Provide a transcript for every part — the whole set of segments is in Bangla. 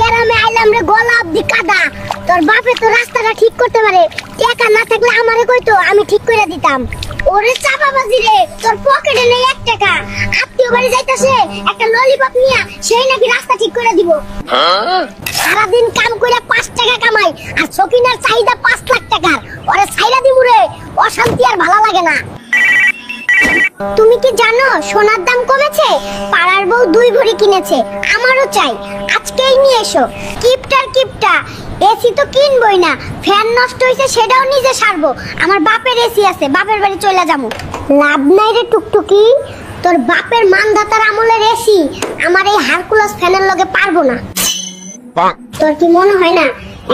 গ্রামে আইলাম রে গোলাপ দি কাদা। তোর বাপে তো রাস্তাটা ঠিক করতে পারে, টাকা না থাকলে আমারে কইতো, আমি ঠিক করে দিতাম। ওরে চাপাবাজি রে, তোর পকেটে নেই 1 টাকা, আত্মীয় বাড়ি যাইতাছে একটা ললিপপ নিয়া সেই নাকি রাস্তা ঠিক করে দিব। সারাদিন কাম কইরা 5 টাকা কামাই, আর সকিনার চাহিদা 5 লাখ টাকার। ওরে ছাইরা দিমু রে, অশান্তি আর ভালো লাগে না। তুমি কি জানো সোনার দাম কমেছে? পাড়ার বউ 2 ভরি কিনেছে, আমারও চাই, আজকেই নিয়ে এসো। কিপটা এসি তো কিনবই না, ফ্যান নষ্ট হইছে সেটাও নিজে সারবো। আমার বাপের এসি আছে, বাপের বাড়ি চলে যাবো। লাভ নাই রে টুকটুকি, তোর বাপের মানধাতার আমলের এসি আমার এই হারকুলাস ফ্যানের লগে পারবো না। তোর কি মনে হয় না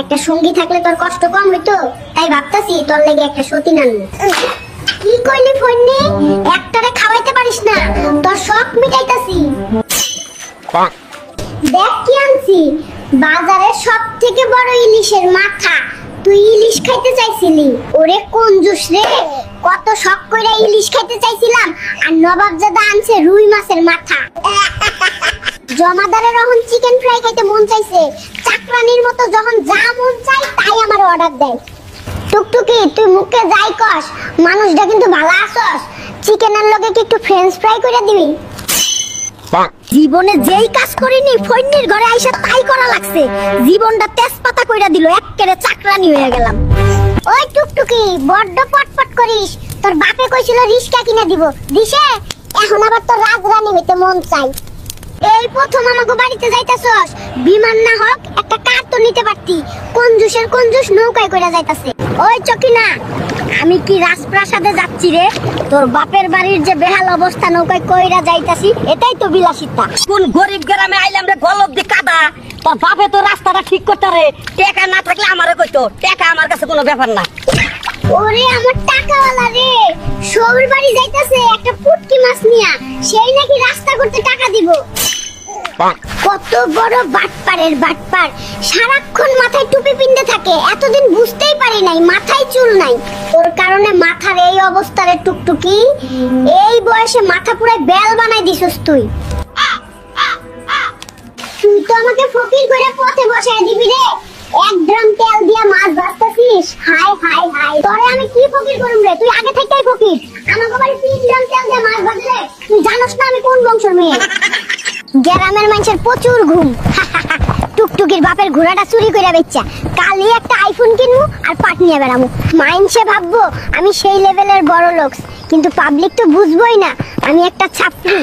একটা সঙ্গী থাকলে তোর কষ্ট কম হইতো? তাই ভাবতাছি তোর লাগি একটা সতীন আনবো। কি কইলি ফন্নি, একটারে খাওয়াইতে পারিস না? তোর শখ মিটাইতাছি। দেখ কি আনছি, বাজারে সবথেকে বড় ইলিশের মাথা। তুই ইলিশ খাইতে চাইছিলি, ওরে কঞ্জুস রে, কত শখ কইরা ইলিশ খাইতে চাইছিলাম, আর নবাবজাদা আনছে রুই মাছের মাথা। জমাদারের যখন চিকেন ফ্রাই খাইতে মন চাইছে, চাকরানির মতো যখন যা মন চাই তাই আমার অর্ডার দেয়। টুকটুকি তুই মুখে যাই কস, মানুষটা কিন্তু ভালো আছস। চিকেনের লগে কি একটু ফ্রেঞ্চ ফ্রাই করে দিবি? জীবনে যেই কাজ করিনি ফইন্নির ঘরে আইসা তাই করা লাগছে, জীবনটা তেজপাতা কইরা দিল, এক্কেরে চাকরানি হয়ে গেলাম। ওই টুকটুকি বড্ড পটপট করিস, তোর বাপে কইছিল রিস্কা কিনে দিব, দিছে? এখন আবার তোর রাজরানী হইতে মন চাই। এই প্রথম আমাকে বাড়িতে যাইতাছস, বিমান না হোক একটা কার তো নিতে পারতি। কঞ্জুসের কঞ্জুস নৌকায় কইরা যাইতাছে। ওই চকিনা, আমি কি রাজপ্রাসাদে যাচ্ছি রে? তোর বাপের বাড়ির যে বেহাল অবস্থা, নৌকায় কইরা যাইতাছি, এটাই তো বিলাসিতা। কোন গরিব গ্রামে আইলাম রে গোলাপ দি কাদা। তোর বাপে তো রাস্তাটা ঠিক করতে রে, টাকা না থাকলে আমারে কইতো, টাকা আমার কাছে কোনো ব্যাপার না। ওরে আমার টাকাওয়ালা রে, সৌর বাড়ি যাইতাছে একটা পুটকি মাছ নিয়া, সেই নাকি রাস্তা করতে টাকা দিব। কত বড় বাটপারের বাটপার, সারাক্ষণ মাথায় টুপি পিনতে থাকে। এতদিন বুঝতেই পারি নাই মাথায় চুল নাই। ওর কারণে মাথার এই অবস্থা রে টুকটুকি, এই বয়সে মাথা পুরাই বেল বানাই দিছস তুই। তুই তো আমাকে ফকির করে পথে বসায় দিবি রে, 1 ড্রাম তেল দিয়া মাছ ভাজতাছিস। হাই হাই হাই, তোরে আমি কি ফকির করুম রে? তুই আগে থেকেই ফকির। আমাকে বাড়ি 3 ড্রাম তেল দিয়া মাছ ভাজলে তুই জানোস না আমি কোন বংশের মেয়ে। গ্রামের মানুষের প্রচুর ঘুম। টুকটুকির বাপের ঘোড়াটা চুরি করে বেচ্চা, কালই একটা আইফোন কিনবো আর পাট নিয়ে বেড়াবো। মাইনসে ভাববো আমি সেই লেভেলের বড় লোক, কিন্তু পাবলিক তো বুঝবোই না আমি একটা ছাপড়ি।